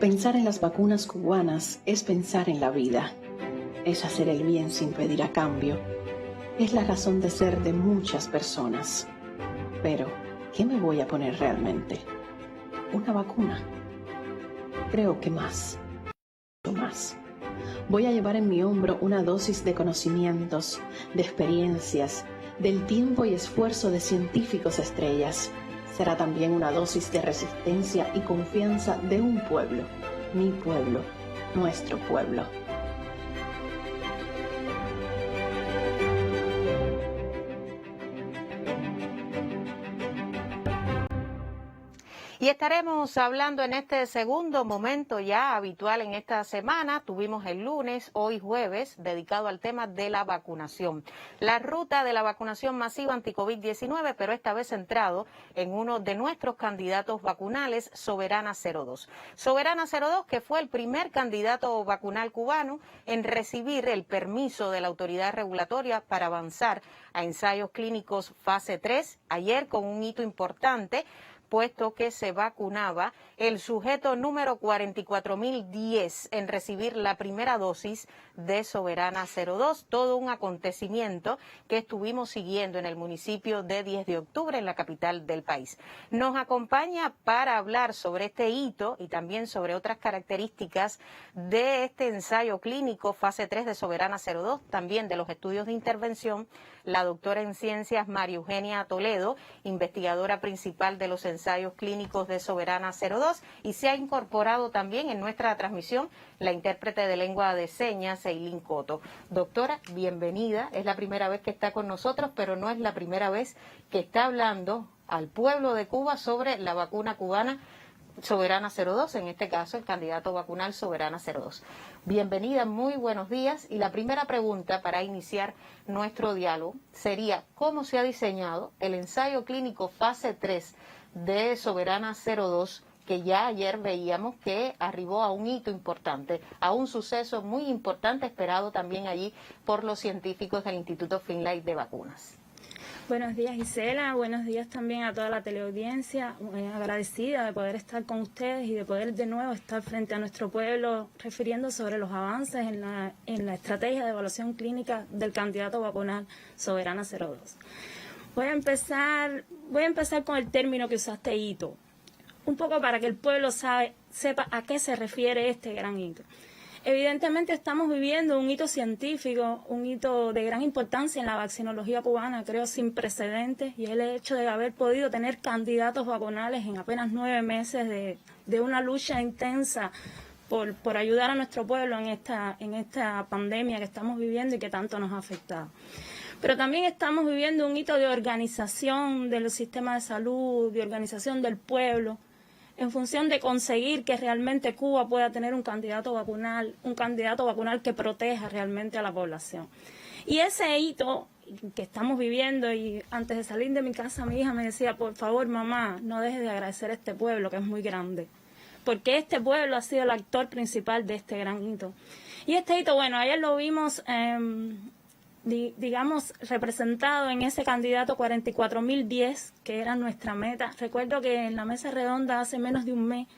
Pensar en las vacunas cubanas es pensar en la vida, es hacer el bien sin pedir a cambio, es la razón de ser de muchas personas. Pero, ¿qué me voy a poner realmente? ¿Una vacuna? Creo que más, mucho más. Voy a llevar en mi hombro una dosis de conocimientos, de experiencias, del tiempo y esfuerzo de científicos estrellas. Será también una dosis de resistencia y confianza de un pueblo, mi pueblo, nuestro pueblo. Y estaremos hablando en este segundo momento ya habitual en esta semana. Tuvimos el lunes, hoy jueves, dedicado al tema de la vacunación. La ruta de la vacunación masiva anti-COVID-19, pero esta vez centrado en uno de nuestros candidatos vacunales, Soberana 02. Soberana 02, que fue el primer candidato vacunal cubano en recibir el permiso de la autoridad regulatoria para avanzar a ensayos clínicos fase 3, ayer con un hito importante, puesto que se vacunaba el sujeto número 44.010 en recibir la primera dosis de Soberana 02, todo un acontecimiento que estuvimos siguiendo en el municipio de 10 de octubre, en la capital del país. Nos acompaña para hablar sobre este hito y también sobre otras características de este ensayo clínico fase 3 de Soberana 02, también de los estudios de intervención, la doctora en ciencias María Eugenia Toledo, investigadora principal de los ensayos clínicos de Soberana 02, y se ha incorporado también en nuestra transmisión la intérprete de lengua de señas, Eileen Coto. Doctora, bienvenida. Es la primera vez que está con nosotros, pero no es la primera vez que está hablando al pueblo de Cuba sobre la vacuna cubana Soberana 02, en este caso el candidato vacunal Soberana 02. Bienvenida, muy buenos días. Y la primera pregunta para iniciar nuestro diálogo sería: ¿cómo se ha diseñado el ensayo clínico fase 3 de Soberana 02, que ya ayer veíamos que arribó a un hito importante, a un suceso muy importante esperado también allí por los científicos del Instituto Finlay de Vacunas? Buenos días, Gisela. Buenos días también a toda la teleaudiencia. Agradecida de poder estar con ustedes y de poder de nuevo estar frente a nuestro pueblo refiriendo sobre los avances en la estrategia de evaluación clínica del candidato vacunal Soberana 02. Voy a empezar con el término que usaste, hito, un poco para que el pueblo sepa a qué se refiere este gran hito. Evidentemente estamos viviendo un hito científico, un hito de gran importancia en la vaccinología cubana, creo sin precedentes, y el hecho de haber podido tener candidatos vacunales en apenas 9 meses de una lucha intensa por ayudar a nuestro pueblo en esta pandemia que estamos viviendo y que tanto nos ha afectado. Pero también estamos viviendo un hito de organización del sistema de salud, de organización del pueblo, en función de conseguir que realmente Cuba pueda tener un candidato vacunal que proteja realmente a la población. Y ese hito que estamos viviendo, y antes de salir de mi casa mi hija me decía: por favor, mamá, no dejes de agradecer a este pueblo que es muy grande, porque este pueblo ha sido el actor principal de este gran hito. Y este hito, bueno, ayer lo vimos digamos, representado en ese candidato 44.010, que era nuestra meta. Recuerdo que en la mesa redonda hace menos de un mes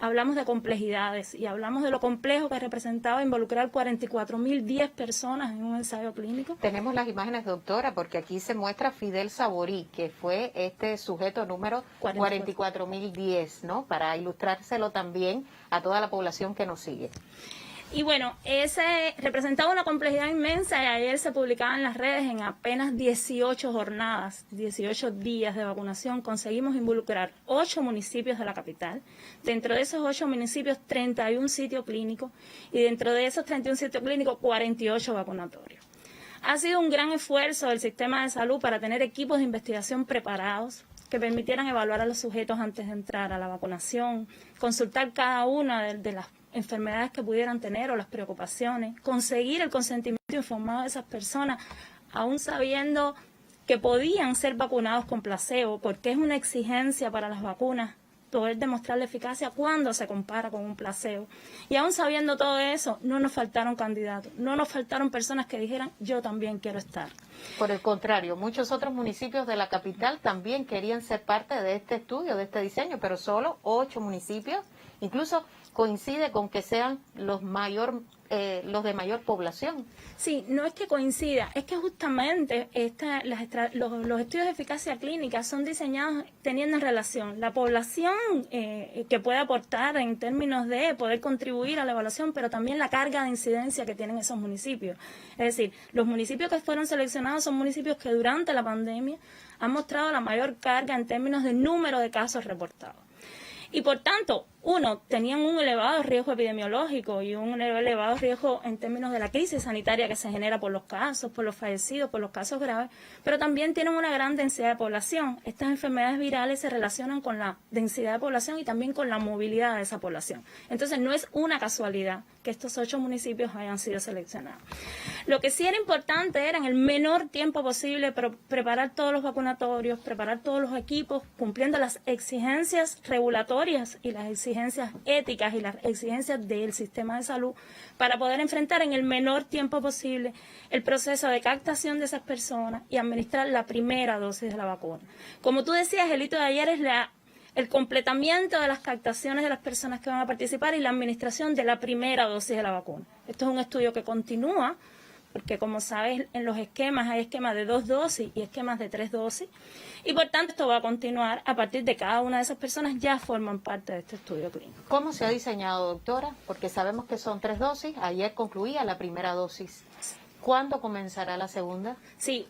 hablamos de complejidades y hablamos de lo complejo que representaba involucrar 44.010 personas en un ensayo clínico. Tenemos las imágenes, doctora, porque aquí se muestra Fidel Saborí, que fue este sujeto número 44.010, ¿no? Para ilustrárselo también a toda la población que nos sigue. Y bueno, ese representaba una complejidad inmensa, y ayer se publicaba en las redes. En apenas 18 jornadas, 18 días de vacunación, conseguimos involucrar 8 municipios de la capital. Dentro de esos 8 municipios, 31 sitios clínicos, y dentro de esos 31 sitios clínicos, 48 vacunatorios. Ha sido un gran esfuerzo del sistema de salud para tener equipos de investigación preparados que permitieran evaluar a los sujetos antes de entrar a la vacunación, consultar cada una de las enfermedades que pudieran tener o las preocupaciones, conseguir el consentimiento informado de esas personas, aún sabiendo que podían ser vacunados con placebo, porque es una exigencia para las vacunas poder demostrar la eficacia cuando se compara con un placebo. Y aún sabiendo todo eso, no nos faltaron candidatos, no nos faltaron personas que dijeran: yo también quiero estar. Por el contrario, muchos otros municipios de la capital también querían ser parte de este estudio, de este diseño, pero solo 8 municipios incluso coincide con que sean los de mayor población. Sí, no es que coincida, es que justamente los estudios de eficacia clínica son diseñados teniendo en relación la población que puede aportar en términos de poder contribuir a la evaluación, pero también la carga de incidencia que tienen esos municipios. Es decir, los municipios que fueron seleccionados son municipios que durante la pandemia han mostrado la mayor carga en términos de número de casos reportados. Y por tanto, tenían un elevado riesgo epidemiológico y un elevado riesgo en términos de la crisis sanitaria que se genera por los casos, por los fallecidos, por los casos graves, pero también tienen una gran densidad de población. Estas enfermedades virales se relacionan con la densidad de población y también con la movilidad de esa población. Entonces, no es una casualidad que estos 8 municipios hayan sido seleccionados. Lo que sí era importante era en el menor tiempo posible preparar todos los vacunatorios, preparar todos los equipos, cumpliendo las exigencias regulatorias y las exigencias éticas y las exigencias del sistema de salud para poder enfrentar en el menor tiempo posible el proceso de captación de esas personas y administrar la primera dosis de la vacuna. Como tú decías, el hito de ayer es el completamiento de las captaciones de las personas que van a participar y la administración de la primera dosis de la vacuna. Esto es un estudio que continúa, porque como sabes, en los esquemas hay esquemas de 2 dosis y esquemas de 3 dosis, y por tanto esto va a continuar a partir de cada una de esas personas ya forman parte de este estudio clínico. ¿Cómo se ha diseñado, doctora? Porque sabemos que son 3 dosis, ayer concluía la primera dosis. ¿Cuándo comenzará la segunda? Sí,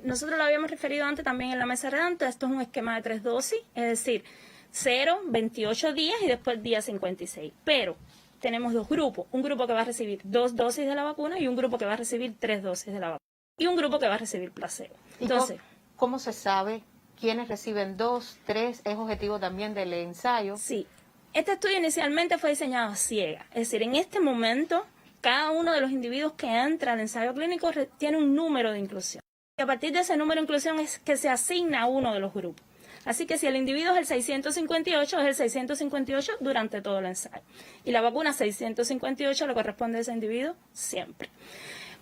nosotros lo habíamos referido antes también en la mesa redactora. Esto es un esquema de 3 dosis, es decir, 0, 28 días y después día 56. Pero tenemos 2 grupos, un grupo que va a recibir 2 dosis de la vacuna y un grupo que va a recibir 3 dosis de la vacuna. Y un grupo que va a recibir placebo. Entonces, ¿cómo se sabe quiénes reciben 2, 3? ¿Es objetivo también del ensayo? Sí, este estudio inicialmente fue diseñado a ciegas. Es decir, en este momento, cada uno de los individuos que entra al ensayo clínico tiene un número de inclusión. Y a partir de ese número de inclusión es que se asigna a uno de los grupos. Así que si el individuo es el 658, es el 658 durante todo el ensayo. Y la vacuna 658 le corresponde a ese individuo siempre.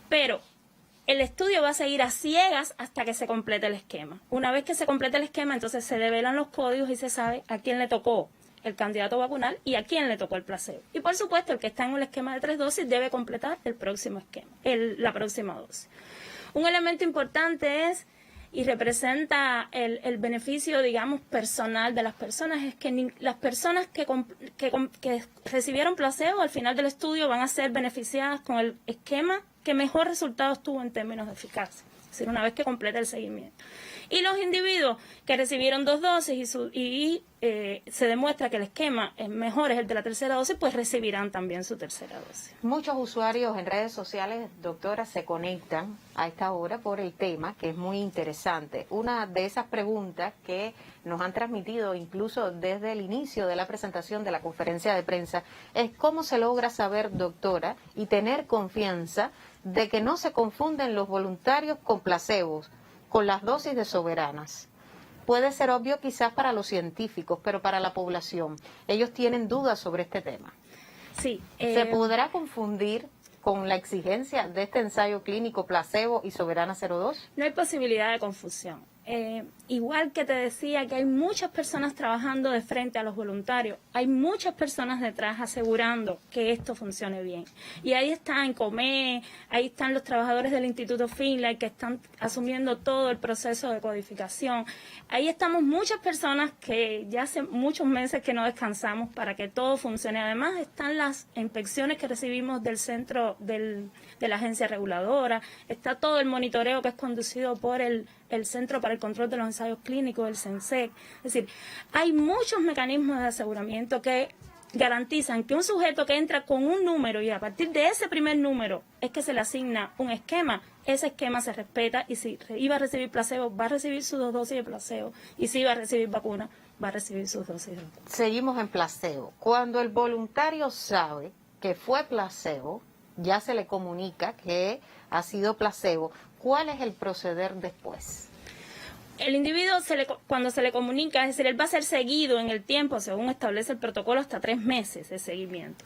Pero el estudio va a seguir a ciegas hasta que se complete el esquema. Una vez que se complete el esquema, entonces se develan los códigos y se sabe a quién le tocó el candidato vacunal y a quién le tocó el placebo. Y por supuesto, el que está en un esquema de 3 dosis debe completar el próximo esquema, la próxima dosis. Un elemento importante es, y representa el beneficio, digamos, personal de las personas, es que las personas que recibieron placebo al final del estudio van a ser beneficiadas con el esquema que mejor resultados tuvo en términos de eficacia, es decir, una vez que completa el seguimiento. Y los individuos que recibieron 2 dosis y se demuestra que el esquema mejor es el de la tercera dosis, pues recibirán también su tercera dosis. Muchos usuarios en redes sociales, doctora, se conectan a esta hora por el tema, que es muy interesante. Una de esas preguntas que nos han transmitido incluso desde el inicio de la presentación de la conferencia de prensa es cómo se logra saber, doctora, y tener confianza de que no se confunden los voluntarios con placebos, con las dosis de soberanas. Puede ser obvio quizás para los científicos, pero para la población, ellos tienen dudas sobre este tema. Sí. ¿Se podrá confundir con la exigencia de este ensayo clínico placebo y soberana 02? No hay posibilidad de confusión. Igual que te decía que hay muchas personas trabajando de frente a los voluntarios, hay muchas personas detrás asegurando que esto funcione bien. Y ahí está ENCOME, ahí están los trabajadores del Instituto Finlay que están asumiendo todo el proceso de codificación. Ahí estamos muchas personas que ya hace muchos meses que no descansamos para que todo funcione. Además están las inspecciones que recibimos del centro de la agencia reguladora, está todo el monitoreo que es conducido por el Centro para el Control de los Ensayos Clínicos, el CENSEC. Es decir, hay muchos mecanismos de aseguramiento que garantizan que un sujeto que entra con un número y a partir de ese primer número es que se le asigna un esquema, ese esquema se respeta y si iba a recibir placebo, va a recibir sus 2 dosis de placebo y si iba a recibir vacuna, va a recibir sus dosis de vacuna. Seguimos en placebo. Cuando el voluntario sabe que fue placebo, ya se le comunica que ha sido placebo. ¿Cuál es el proceder después? El individuo, cuando se le comunica, es decir, él va a ser seguido en el tiempo, según establece el protocolo, hasta 3 meses de seguimiento.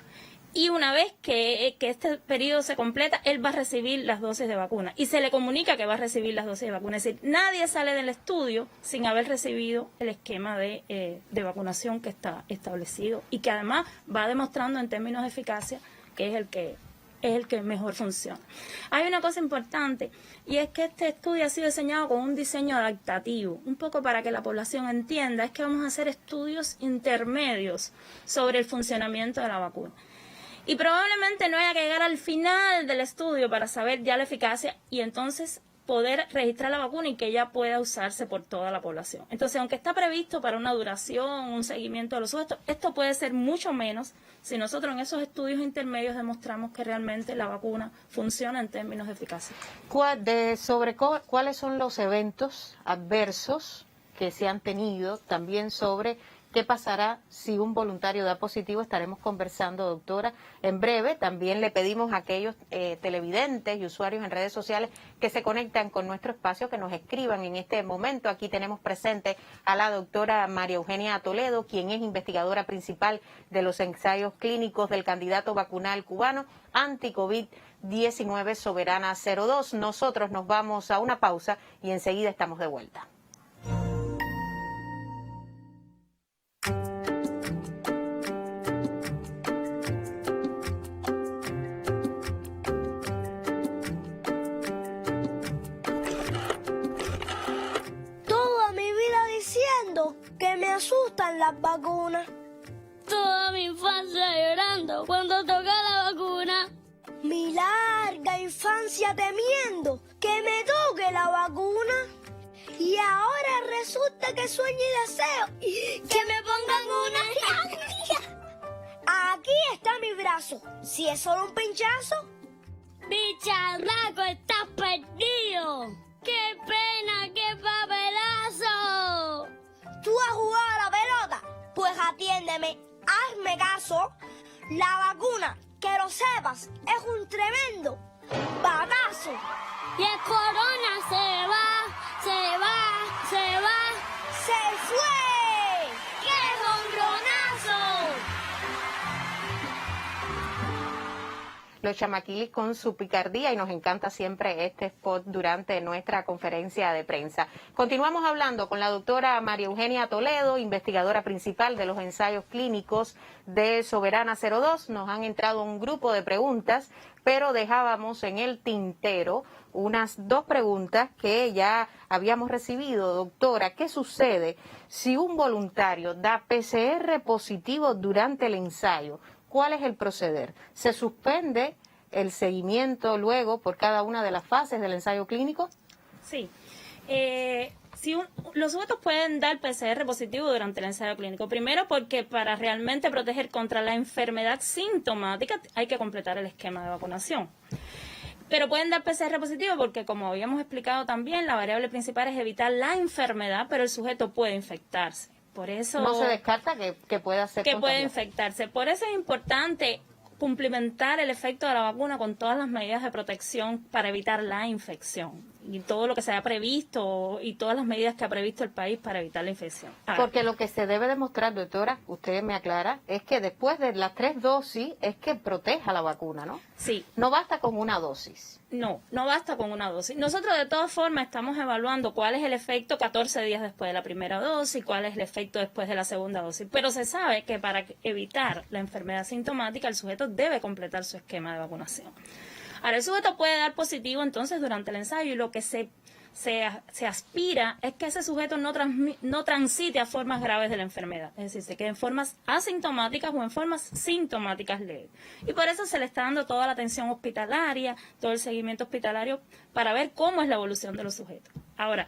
Y una vez que este periodo se completa, él va a recibir las dosis de vacuna y se le comunica que va a recibir las dosis de vacuna. Es decir, nadie sale del estudio sin haber recibido el esquema de vacunación que está establecido y que además va demostrando en términos de eficacia que es el que mejor funciona. Hay una cosa importante y es que este estudio ha sido diseñado con un diseño adaptativo, un poco para que la población entienda, es que vamos a hacer estudios intermedios sobre el funcionamiento de la vacuna. Y probablemente no haya que llegar al final del estudio para saber ya la eficacia y entonces poder registrar la vacuna y que ella pueda usarse por toda la población. Entonces, aunque está previsto para una duración, un seguimiento de los sujetos, esto puede ser mucho menos si nosotros en esos estudios intermedios demostramos que realmente la vacuna funciona en términos de eficacia. ¿Cuáles son los eventos adversos que se han tenido? También sobre qué pasará si un voluntario da positivo. Estaremos conversando, doctora, en breve. También le pedimos a aquellos televidentes y usuarios en redes sociales que se conectan con nuestro espacio, que nos escriban en este momento. Aquí tenemos presente a la doctora María Eugenia Toledo, quien es investigadora principal de los ensayos clínicos del candidato vacunal cubano anti-COVID-19 Soberana 02. Nosotros nos vamos a una pausa y enseguida estamos de vuelta. Que me asustan las vacunas. Toda mi infancia llorando cuando toca la vacuna. Mi larga infancia temiendo que me toque la vacuna. Y ahora resulta que sueño y deseo que me pongan una. Aquí está mi brazo. Si es solo un pinchazo. Bicharraco, estás perdido. ¡Qué pena, qué papelazo! ¿Tú has jugado a la pelota? Pues atiéndeme, hazme caso. La vacuna, que lo sepas, es un tremendo batazo. Y el corona se va, se va, se va. ¡Se fue! ¡Qué jonronazo! Los chamaquilis con su picardía y nos encanta siempre este spot durante nuestra conferencia de prensa. Continuamos hablando con la doctora María Eugenia Toledo, investigadora principal de los ensayos clínicos de Soberana 02. Nos han entrado un grupo de preguntas, pero dejábamos en el tintero unas 2 preguntas que ya habíamos recibido. Doctora, ¿qué sucede si un voluntario da PCR positivo durante el ensayo? ¿Cuál es el proceder? ¿Se suspende el seguimiento luego por cada una de las fases del ensayo clínico? Sí. Los sujetos pueden dar PCR positivo durante el ensayo clínico. Primero porque para realmente proteger contra la enfermedad sintomática hay que completar el esquema de vacunación. Pero pueden dar PCR positivo porque, como habíamos explicado también, la variable principal es evitar la enfermedad, pero el sujeto puede infectarse. Por eso no se descarta que pueda ser que puede infectarse. Por eso es importante cumplimentar el efecto de la vacuna con todas las medidas de protección para evitar la infección y todo lo que se ha previsto y todas las medidas que ha previsto el país para evitar la infección. Porque lo que se debe demostrar, doctora, usted me aclara, es que después de las 3 dosis es que proteja la vacuna, ¿no? Sí. No basta con una dosis. No basta con una dosis. Nosotros de todas formas estamos evaluando cuál es el efecto 14 días después de la primera dosis, cuál es el efecto después de la segunda dosis. Pero se sabe que para evitar la enfermedad sintomática el sujeto debe completar su esquema de vacunación. Ahora, el sujeto puede dar positivo entonces durante el ensayo y lo que se aspira es que ese sujeto no transite a formas graves de la enfermedad, es decir, se quede en formas asintomáticas o en formas sintomáticas leves. Y por eso se le está dando toda la atención hospitalaria, todo el seguimiento hospitalario para ver cómo es la evolución de los sujetos. Ahora,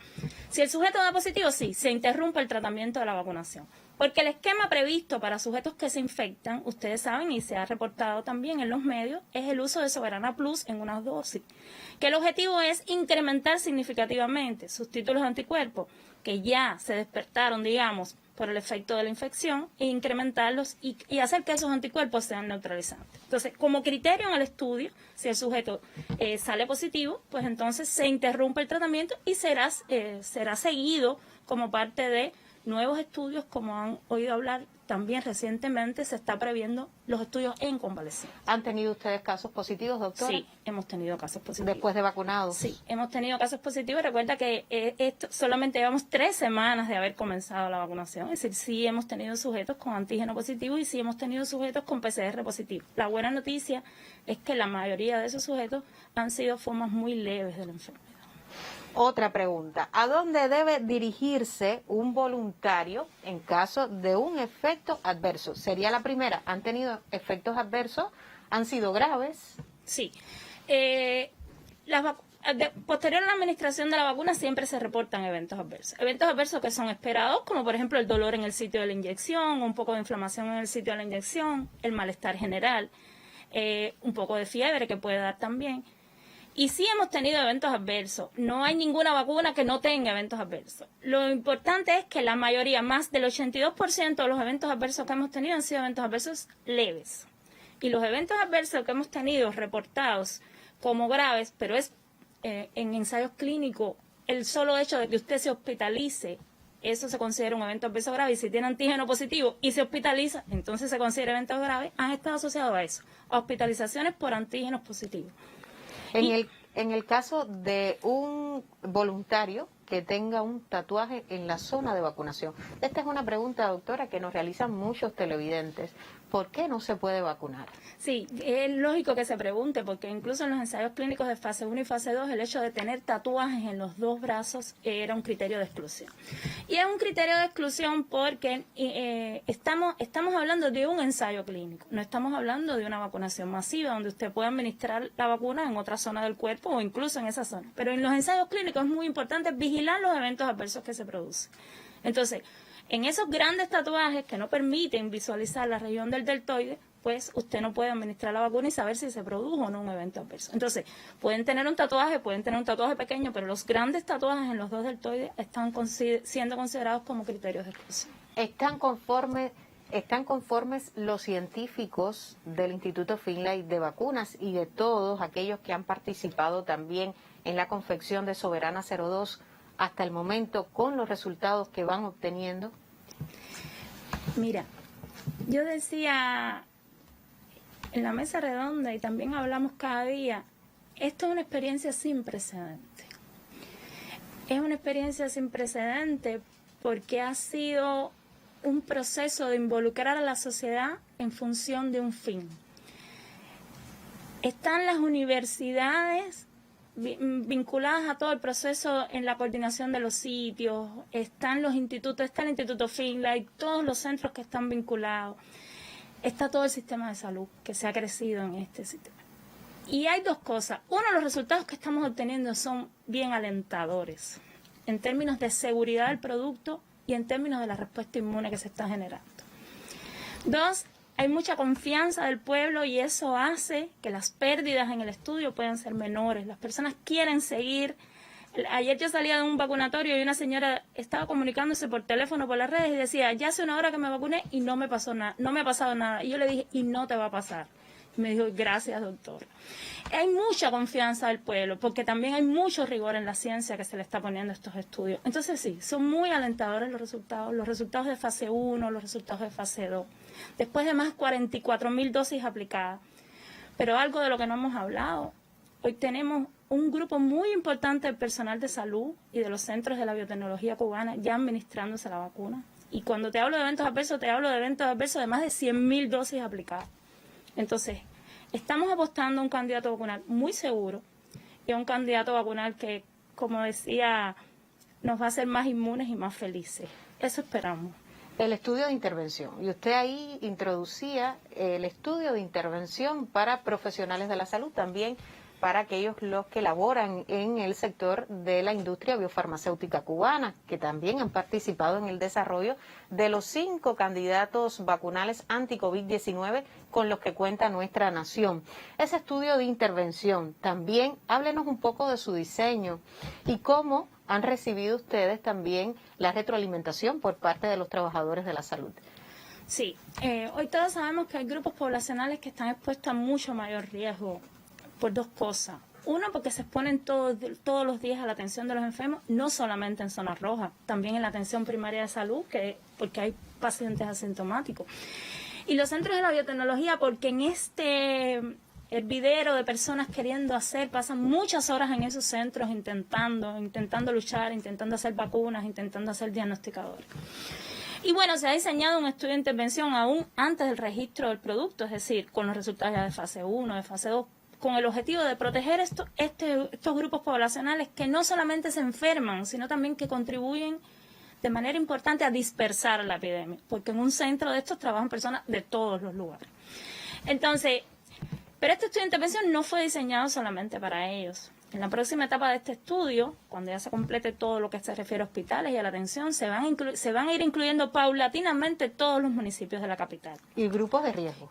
si el sujeto da positivo, sí, se interrumpe el tratamiento de la vacunación. Porque el esquema previsto para sujetos que se infectan, ustedes saben y se ha reportado también en los medios, es el uso de Soberana Plus en unas dosis. Que el objetivo es incrementar significativamente sus títulos de anticuerpos, que ya se despertaron, digamos, por el efecto de la infección, e incrementarlos y hacer que esos anticuerpos sean neutralizantes. Entonces, como criterio en el estudio, si el sujeto sale positivo, pues entonces se interrumpe el tratamiento y será seguido como parte de nuevos estudios, como han oído hablar también recientemente se está previendo los estudios en convalecencia. ¿Han tenido ustedes casos positivos, doctora? Sí, hemos tenido casos positivos. ¿Después de vacunados? Sí, hemos tenido casos positivos. Recuerda que esto solamente llevamos 3 semanas de haber comenzado la vacunación. Es decir, sí hemos tenido sujetos con antígeno positivo y sí hemos tenido sujetos con PCR positivo. La buena noticia es que la mayoría de esos sujetos han sido formas muy leves de la enfermedad. Otra pregunta, ¿a dónde debe dirigirse un voluntario en caso de un efecto adverso? Sería la primera, ¿han tenido efectos adversos? ¿Han sido graves? Sí. Posterior a la administración de la vacuna siempre se reportan eventos adversos. Eventos adversos que son esperados, como por ejemplo el dolor en el sitio de la inyección, un poco de inflamación en el sitio de la inyección, el malestar general, un poco de fiebre que puede dar también. Y sí hemos tenido eventos adversos. No hay ninguna vacuna que no tenga eventos adversos. Lo importante es que la mayoría, más del 82% de los eventos adversos que hemos tenido han sido eventos adversos leves. Y los eventos adversos que hemos tenido reportados como graves, pero es en ensayos clínicos, el solo hecho de que usted se hospitalice, eso se considera un evento adverso grave. Y si tiene antígeno positivo y se hospitaliza, entonces se considera evento grave. Han estado asociados a eso, a hospitalizaciones por antígenos positivos. En el caso de un voluntario que tenga un tatuaje en la zona de vacunación. Esta es una pregunta, doctora, que nos realizan muchos televidentes. ¿Por qué no se puede vacunar? Sí, es lógico que se pregunte, porque incluso en los ensayos clínicos de fase 1 y fase 2, el hecho de tener tatuajes en los 2 brazos era un criterio de exclusión. Y es un criterio de exclusión porque estamos hablando de un ensayo clínico, no estamos hablando de una vacunación masiva, donde usted puede administrar la vacuna en otra zona del cuerpo o incluso en esa zona. Pero en los ensayos clínicos es muy importante vigilar los eventos adversos que se producen. Entonces, en esos grandes tatuajes que no permiten visualizar la región del deltoide, pues usted no puede administrar la vacuna y saber si se produjo o no un evento adverso. Entonces, pueden tener un tatuaje pequeño, pero los grandes tatuajes en los 2 deltoides están siendo considerados como criterios de exclusión. ¿Están conformes los científicos del Instituto Finlay de Vacunas y de todos aquellos que han participado también en la confección de Soberana 02 hasta el momento con los resultados que van obteniendo? Mira, yo decía en la mesa redonda y también hablamos cada día, esto es una experiencia sin precedente. Es una experiencia sin precedente porque ha sido un proceso de involucrar a la sociedad en función de un fin. Están las universidades vinculadas a todo el proceso en la coordinación de los sitios, están los institutos, está el Instituto Finlay, todos los centros que están vinculados, está todo el sistema de salud que se ha crecido en este sistema. Y hay 2 cosas. Uno, los resultados que estamos obteniendo son bien alentadores en términos de seguridad del producto y en términos de la respuesta inmune que se está generando. 2, hay mucha confianza del pueblo y eso hace que las pérdidas en el estudio puedan ser menores. Las personas quieren seguir. Ayer yo salía de un vacunatorio y una señora estaba comunicándose por teléfono, por las redes y decía, ya hace 1 hora que me vacuné y no me pasó nada, no me ha pasado nada. Y yo le dije, y no te va a pasar. Y me dijo, gracias, doctor. Hay mucha confianza del pueblo porque también hay mucho rigor en la ciencia que se le está poniendo a estos estudios. Entonces sí, son muy alentadores los resultados de fase 1, los resultados de fase 2. Después de más 44.000 dosis aplicadas. Pero algo de lo que no hemos hablado, hoy tenemos un grupo muy importante del personal de salud y de los centros de la biotecnología cubana ya administrándose la vacuna. Y cuando te hablo de eventos adversos, te hablo de eventos adversos de más de 100.000 dosis aplicadas. Entonces, estamos apostando a un candidato vacunal muy seguro y a un candidato vacunal que, como decía, nos va a hacer más inmunes y más felices. Eso esperamos. El estudio de intervención. Y usted ahí introducía el estudio de intervención para profesionales de la salud, también para aquellos los que laboran en el sector de la industria biofarmacéutica cubana, que también han participado en el desarrollo de los 5 candidatos vacunales anti-COVID-19 con los que cuenta nuestra nación. Ese estudio de intervención, también háblenos un poco de su diseño y cómo han recibido ustedes también la retroalimentación por parte de los trabajadores de la salud. Sí, hoy todos sabemos que hay grupos poblacionales que están expuestos a mucho mayor riesgo por 2 cosas. Uno, porque se exponen todos los días a la atención de los enfermos, no solamente en zonas rojas, también en la atención primaria de salud, porque hay pacientes asintomáticos. Y los centros de la biotecnología, porque en este hervidero de personas queriendo hacer, pasan muchas horas en esos centros intentando luchar, intentando hacer vacunas, intentando hacer diagnosticadores. Y bueno, se ha diseñado un estudio de intervención aún antes del registro del producto, es decir, con los resultados ya de fase 1, de fase 2, con el objetivo de proteger estos grupos poblacionales que no solamente se enferman, sino también que contribuyen de manera importante a dispersar la epidemia, porque en un centro de estos trabajan personas de todos los lugares. Entonces, pero este estudio de intervención no fue diseñado solamente para ellos. En la próxima etapa de este estudio, cuando ya se complete todo lo que se refiere a hospitales y a la atención, se van a ir incluyendo paulatinamente todos los municipios de la capital. ¿Y grupos de riesgo?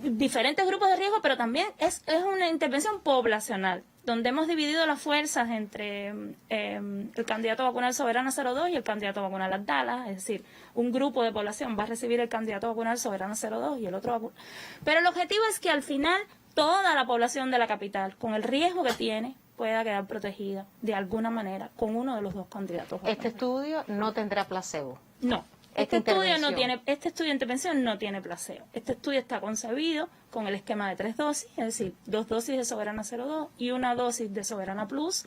Diferentes grupos de riesgo, pero también es una intervención poblacional, donde hemos dividido las fuerzas entre el candidato vacunal Soberana 02 y el candidato vacunal Abdala, es decir, un grupo de población va a recibir el candidato vacunal Soberana 02 y el otro vacunal. Pero el objetivo es que al final toda la población de la capital, con el riesgo que tiene, pueda quedar protegida de alguna manera con uno de los dos candidatos vacunales. ¿Este estudio no tendrá placebo? No. Este estudio de intervención no tiene placebo. Este estudio está concebido con el esquema de 3 dosis, es decir, 2 dosis de Soberana 02 y 1 dosis de Soberana Plus,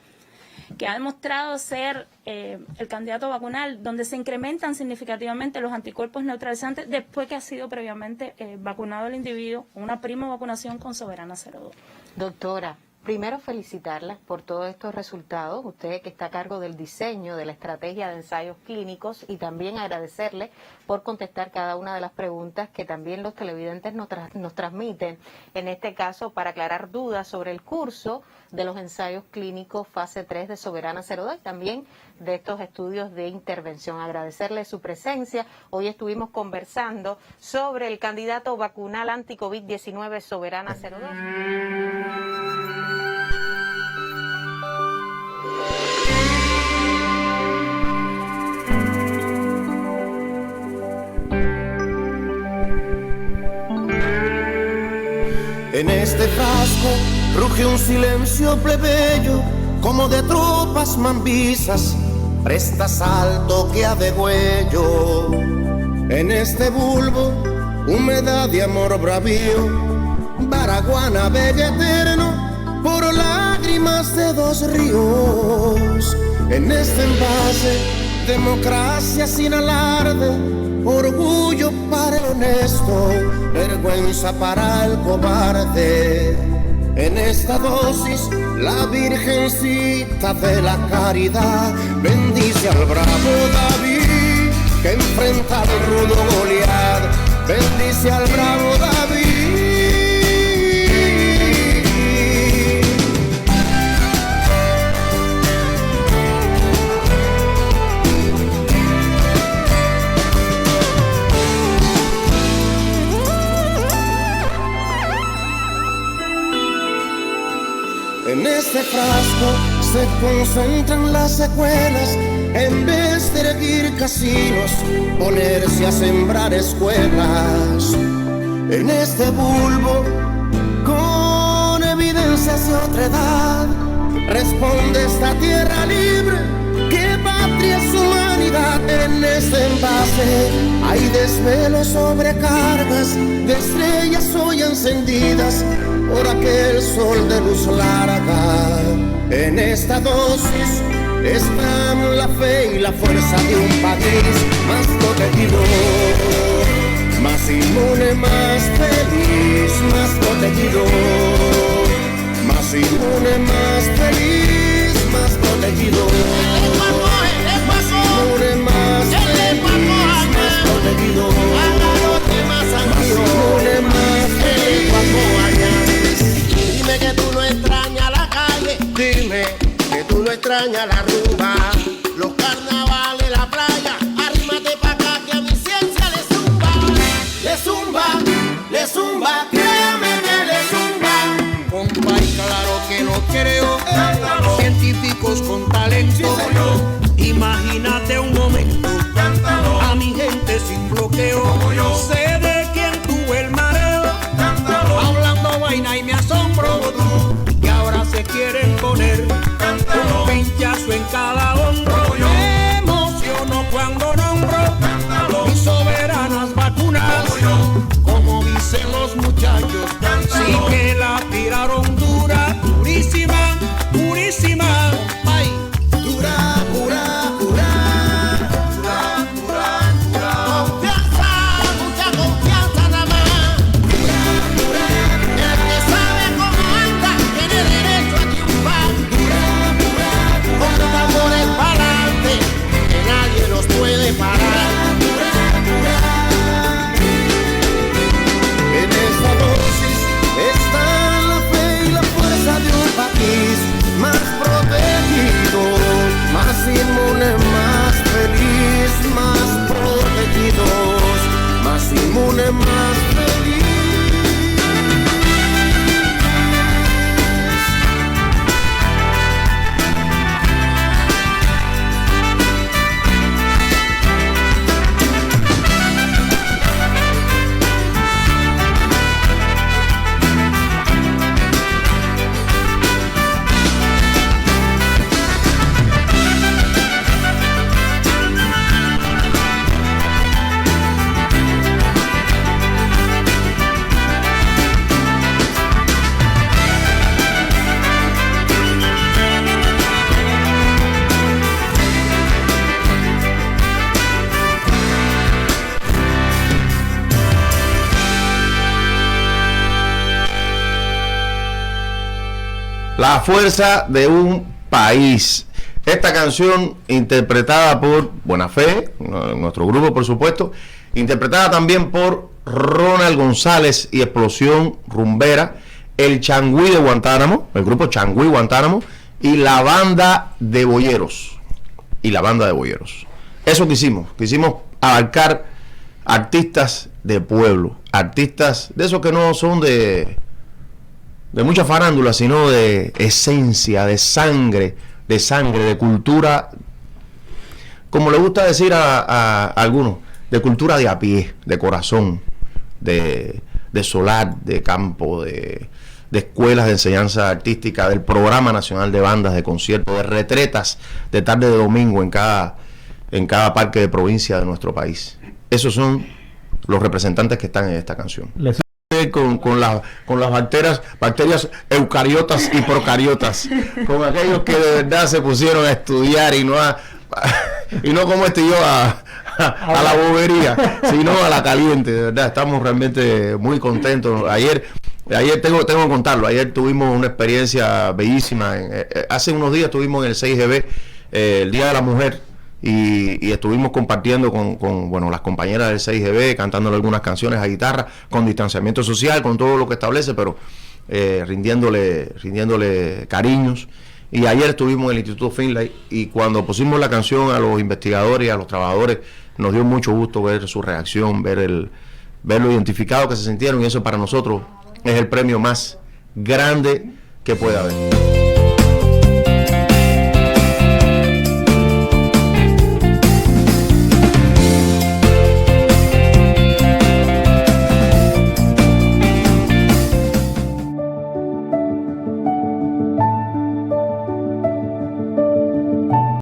que ha demostrado ser el candidato vacunal donde se incrementan significativamente los anticuerpos neutralizantes después que ha sido previamente vacunado el individuo, una prima vacunación con Soberana 02. Doctora, primero felicitarla por todos estos resultados, usted que está a cargo del diseño de la estrategia de ensayos clínicos, y también agradecerle por contestar cada una de las preguntas que también los televidentes nos transmiten, en este caso para aclarar dudas sobre el curso de los ensayos clínicos fase 3 de Soberana 02 y también de estos estudios de intervención. Agradecerle su presencia. Hoy estuvimos conversando sobre el candidato vacunal anti-COVID-19 Soberana 02. En este frasco ruge un silencio plebeyo, como de tropas mambisas, presta salto que a degüello. En este bulbo, humedad y amor bravío, Baraguana bella eterno, por lágrimas de 2 ríos. En este envase, democracia sin alarde, orgullo para el honesto, vergüenza para el cobarde. En esta dosis, la Virgencita de la Caridad bendice al bravo David que enfrenta al rudo Goliat. Bendice al bravo David. En este frasco se concentran las secuelas, en vez de erguir casinos, ponerse a sembrar escuelas. En este bulbo, con evidencias de otra edad, responde esta tierra libre, que patria es humanidad. En este envase hay desvelos, sobrecargas de estrellas hoy encendidas por aquel sol de luz larga. En esta dosis están la fe y la fuerza de un país más protegido, más inmune, más feliz, más protegido, más inmune, más feliz, más protegido, más inmune, más feliz, más protegido, más inmune, más feliz. Dime que tú no extrañas la calle, dime que tú no extrañas la rumba, los carnavales, la playa. Arrímate pa' acá que a mi ciencia le zumba, le zumba, le zumba, créame que le zumba. Compa, y claro que no creo, cántalo. Científicos con talento, sí, imagínate un momento, cántalo. A mi gente sin bloqueo, como yo sé de quién tuvo el mareo, cántalo. Hablando vaina y me asombro, y ahora se quieren poner, cántalo. Un pinchazo en cada hombro. Me emociono cuando nombro, cántalo. Y sobre La fuerza de un país. Esta canción interpretada por Buena Fe, nuestro grupo por supuesto, interpretada también por Ronald González y Explosión Rumbera, el Changüí de Guantánamo, el grupo Changüí Guantánamo y la banda de boyeros. Eso quisimos abarcar artistas de pueblo, artistas de esos que no son de mucha farándula, sino de esencia, de sangre, de cultura, como le gusta decir a algunos, de cultura de a pie, de corazón, de solar, de campo, de escuelas de enseñanza artística, del Programa Nacional de Bandas, de conciertos, de retretas de tarde de domingo en cada parque de provincia de nuestro país. Esos son los representantes que están en esta canción. Con las bacterias eucariotas y procariotas, con aquellos que de verdad se pusieron a estudiar y no como yo a la bobería, sino a la caliente. De verdad, estamos realmente muy contentos. Ayer tengo que contarlo, ayer tuvimos una experiencia bellísima. Hace unos días estuvimos en el 6GB, el Día de la Mujer, y estuvimos compartiendo con las compañeras del 6GB, cantándole algunas canciones a guitarra, con distanciamiento social, con todo lo que establece, pero rindiéndole cariños. Y ayer estuvimos en el Instituto Finlay, y cuando pusimos la canción a los investigadores y a los trabajadores, nos dio mucho gusto ver su reacción, ver lo identificado que se sintieron, y eso para nosotros es el premio más grande que puede haber.